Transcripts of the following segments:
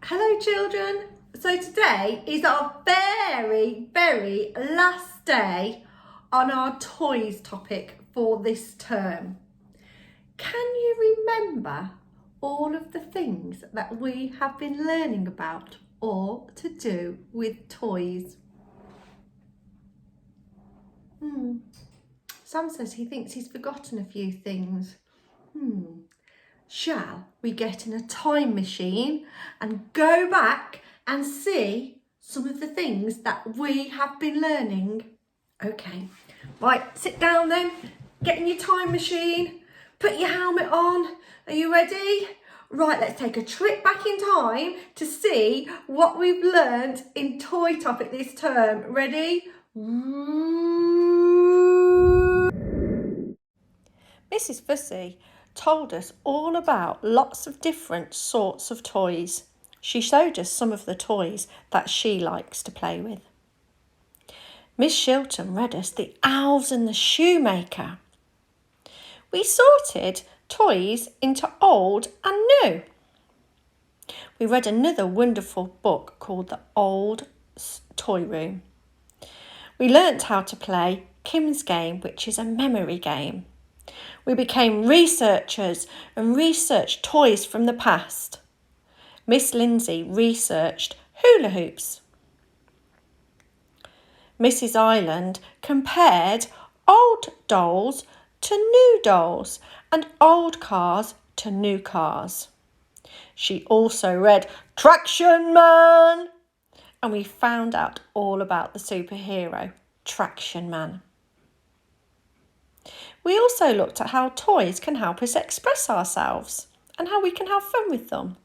Hello children, so today is our very last day on our toys topic for this term. Can you remember all of the things that we have been learning about or to do with toys? Sam says he thinks he's forgotten a few things. Shall we get in a time machine and go back and see some of the things that we have been learning? Okay, right, sit down then, get in your time machine, put your helmet on. Are you ready? Right, let's take a trip back in time to see what we've learned in toy topic this term. Ready? Mrs. Fussy told us all about lots of different sorts of toys. She showed us some of the toys that she likes to play with. Miss Shilton read us The Owls and the Shoemaker. We sorted toys into old and new. We read another wonderful book called The Old Toy Room. We learnt how to play Kim's Game, which is a memory game. We became researchers and researched toys from the past. Miss Lindsey researched hula hoops. Mrs. Ireland compared old dolls to new dolls and old cars to new cars. She also read Traction Man, and we found out all about the superhero Traction Man. We also looked at how toys can help us express ourselves and how we can have fun with them.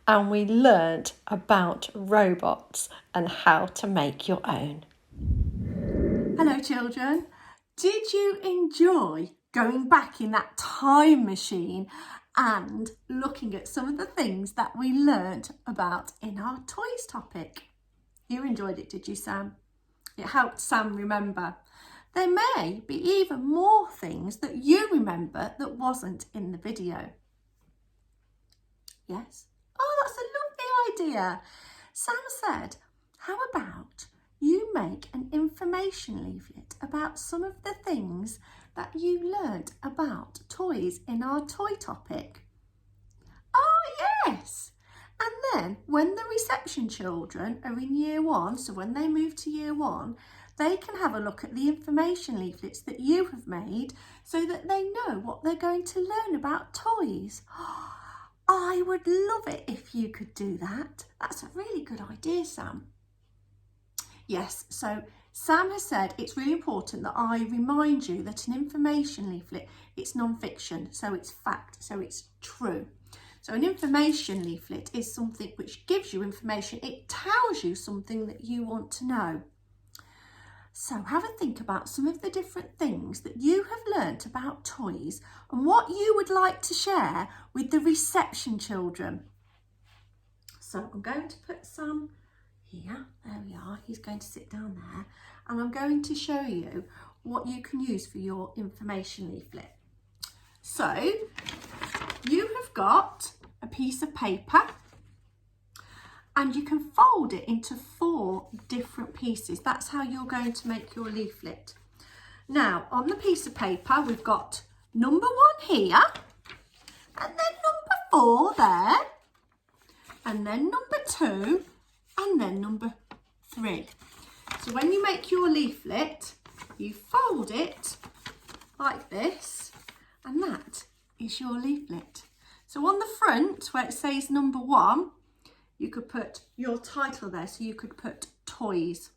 And we learnt about robots and how to make your own. Hello children, did you enjoy going back in that time machine and looking at some of the things that we learnt about in our toys topic? You enjoyed it, did you, Sam? It helped Sam remember. There may be even more things that you remember that wasn't in the video. Yes? Oh, that's a lovely idea. Sam said, how about you make an information leaflet about some of the things that you learnt about toys in our toy topic? Oh, yes. And then when the reception children are in year one, so when they move to year one, they can have a look at the information leaflets that you have made so that they know what they're going to learn about toys. I would love it if you could do that. That's a really good idea, Sam. Yes, so Sam has said it's really important that I remind you that an information leaflet, it's non-fiction, so it's fact, so it's true. So an information leaflet is something which gives you information. It tells you something that you want to know. So have a think about some of the different things that you have learnt about toys and what you would like to share with the reception children. So I'm going to put Sam here. There we are. He's going to sit down there. And I'm going to show you what you can use for your information leaflet. So you have got a piece of paper, and you can fold it into 4 different pieces. That's how you're going to make your leaflet. Now, on the piece of paper, we've got number 1 here, and then number 4 there, and then number 2, and then number 3. So when you make your leaflet, you fold it like this, and that is your leaflet. So on the front, where it says number 1, you could put your title there. So you could put toys,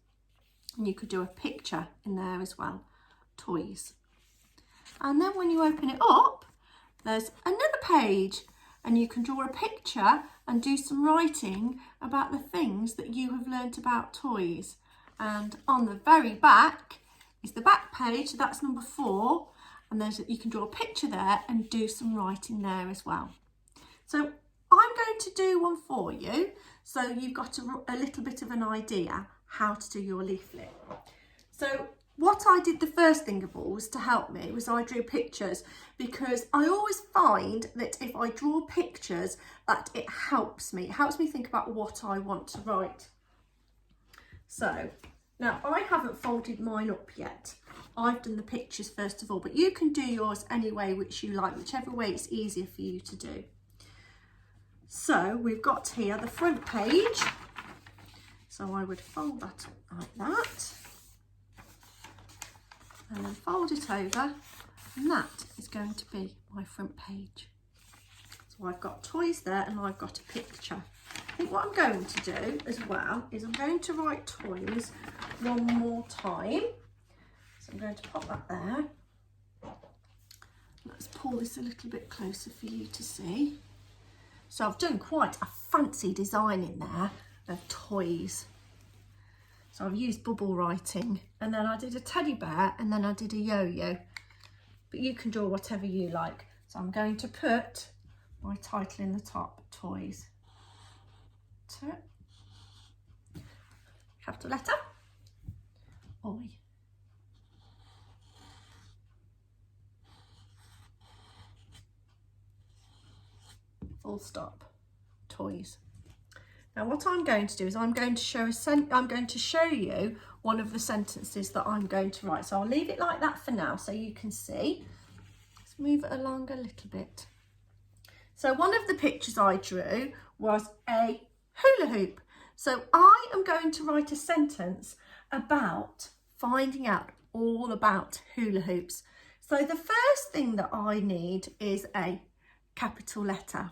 and you could do a picture in there as well, toys. And then when you open it up, there's another page, and you can draw a picture and do some writing about the things that you have learnt about toys. And on the very back is the back page, so that's number 4, and you can draw a picture there and do some writing there as well. So I'm going to do one for you, so you've got a little bit of an idea how to do your leaflet. So what I did the first thing of all was to help me was I drew pictures, because I always find that if I draw pictures that it helps me think about what I want to write. So now I haven't folded mine up yet. I've done the pictures first of all, but you can do yours any way which you like, whichever way it's easier for you to do. So we've got here the front page. So I would fold that up like that. And then fold it over, and that is going to be my front page. So I've got toys there and I've got a picture. I think what I'm going to do as well is I'm going to write toys one more time. So I'm going to pop that there. Let's pull this a little bit closer for you to see. So I've done quite a fancy design in there of toys. So I've used bubble writing, and then I did a teddy bear, and then I did a yo-yo. But you can draw whatever you like. So I'm going to put my title in the top, toys. Capital letter, oi. Full stop, toys. Now what I'm going to do is I'm going to show you one of the sentences that I'm going to write. So I'll leave it like that for now so you can see. Let's move it along a little bit. So one of the pictures I drew was a hula hoop. So I am going to write a sentence about finding out all about hula hoops. So the first thing that I need is a capital letter.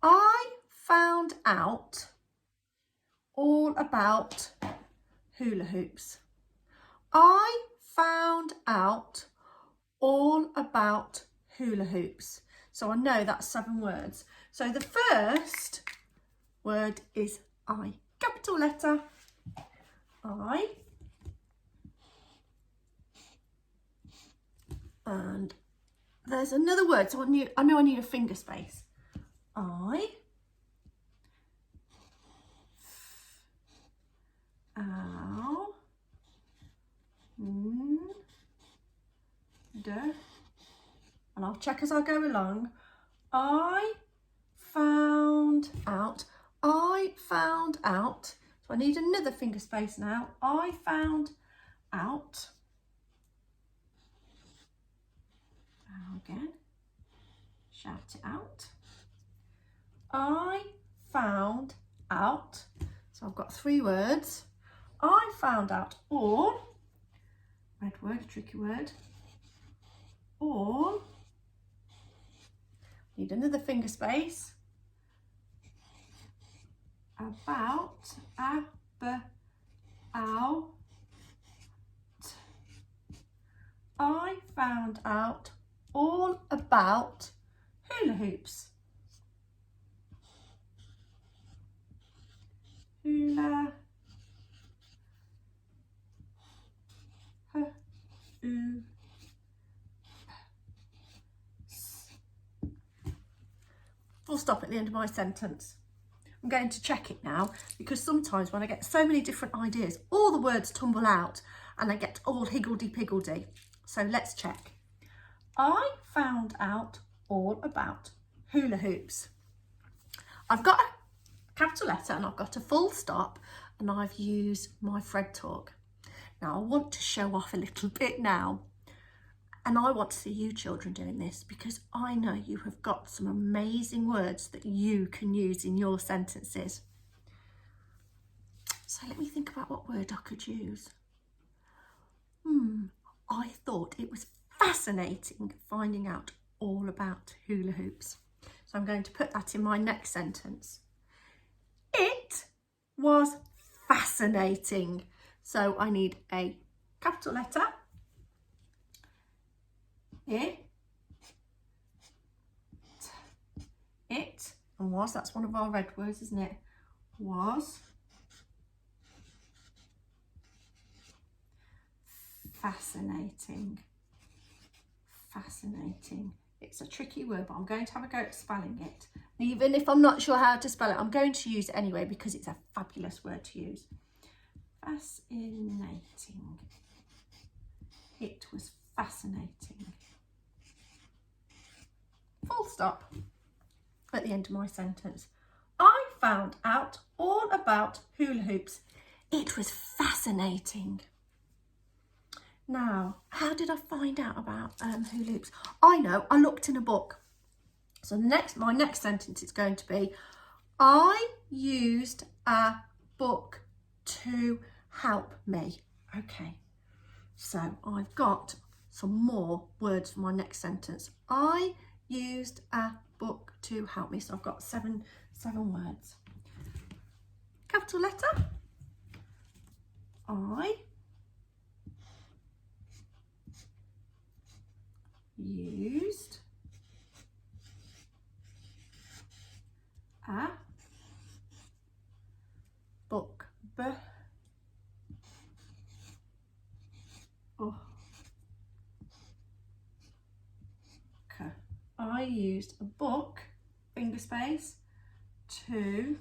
I found out all about hula hoops. I found out all about hula hoops. So I know that's 7 words. So the first word is I. Capital letter I. And there's another word, so I know I need a finger space. I. Ow. And I'll check as I go along. I found out. I found out. So I need another finger space now. I found out. Now again. Shout it out. I found out. So I've got 3 words. I found out all. Red word, a tricky word. All. Need another finger space. About. Out. I found out all about hula hoops. Hula. Full stop at the end of my sentence. I'm going to check it now, because sometimes when I get so many different ideas, all the words tumble out and I get all higgledy-piggledy. So let's check. I found out all about hula hoops. I've got a capital letter and I've got a full stop, and I've used my Fred Talk. Now I want to show off a little bit now, and I want to see you children doing this, because I know you have got some amazing words that you can use in your sentences. So let me think about what word I could use. I thought it was fascinating finding out all about hula hoops. So I'm going to put that in my next sentence. It was fascinating. So I need a capital letter. It. And was, that's one of our red words, isn't it? Was. Fascinating. Fascinating. It's a tricky word, but I'm going to have a go at spelling it. Even if I'm not sure how to spell it, I'm going to use it anyway, because it's a fabulous word to use. Fascinating. It was fascinating. Full stop at the end of my sentence. I found out all about hula hoops. It was fascinating. Now, how did I find out about hula hoops? I know, I looked in a book. So my next sentence is going to be, I used a book to help me. Okay, so I've got some more words for my next sentence. I used a book to help me. So I've got seven words. Capital letter. I used a book. I used a book, finger space, to,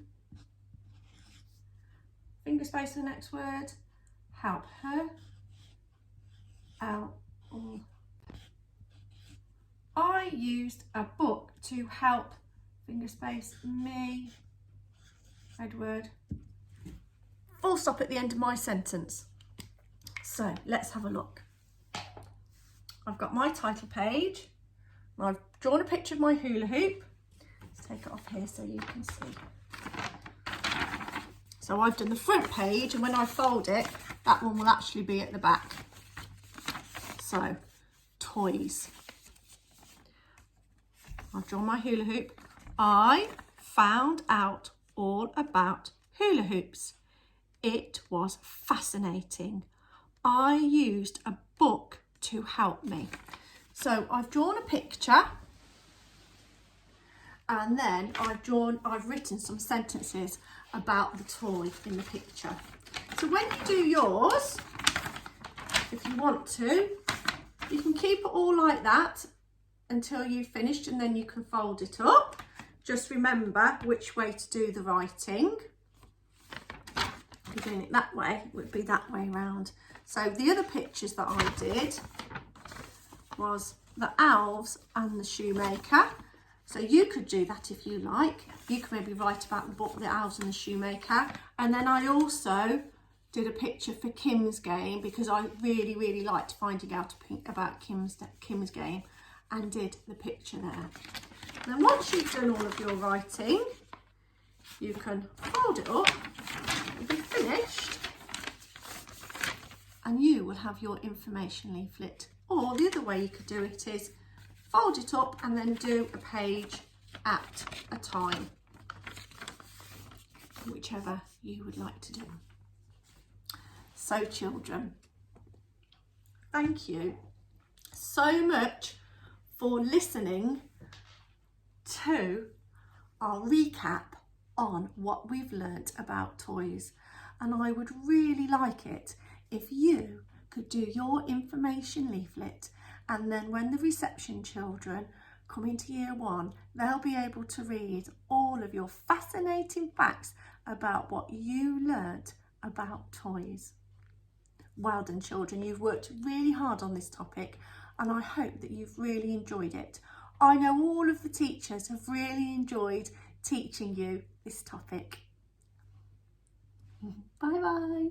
finger space the next word, help her out. I used a book to help, finger space, me, red word. Full stop at the end of my sentence. So let's have a look. I've got my title page. I've drawn a picture of my hula hoop. Let's take it off here so you can see. So I've done the front page, and when I fold it, that one will actually be at the back. So, toys. I've drawn my hula hoop. I found out all about hula hoops. It was fascinating. I used a book to help me. So I've drawn a picture, and then I've written some sentences about the toy in the picture. So when you do yours, if you want to, you can keep it all like that until you've finished, and then you can fold it up. Just remember which way to do the writing. If you're doing it that way, it would be that way round. So the other pictures that I did was the elves and the shoemaker. So you could do that if you like. You could maybe write about the book, the elves and the shoemaker. And then I also did a picture for Kim's game, because I really liked finding out about Kim's game, and did the picture there. And then once you've done all of your writing, you can fold it up, it'll be finished, and you will have your information leaflet. Or the other way you could do it is fold it up and then do a page at a time, whichever you would like to do. So children, thank you so much for listening to our recap on what we've learnt about toys. And I would really like it if you could do your information leaflet, and then when the reception children come into year 1, they'll be able to read all of your fascinating facts about what you learnt about toys. Well done children, you've worked really hard on this topic, and I hope that you've really enjoyed it. I know all of the teachers have really enjoyed teaching you this topic. Bye bye.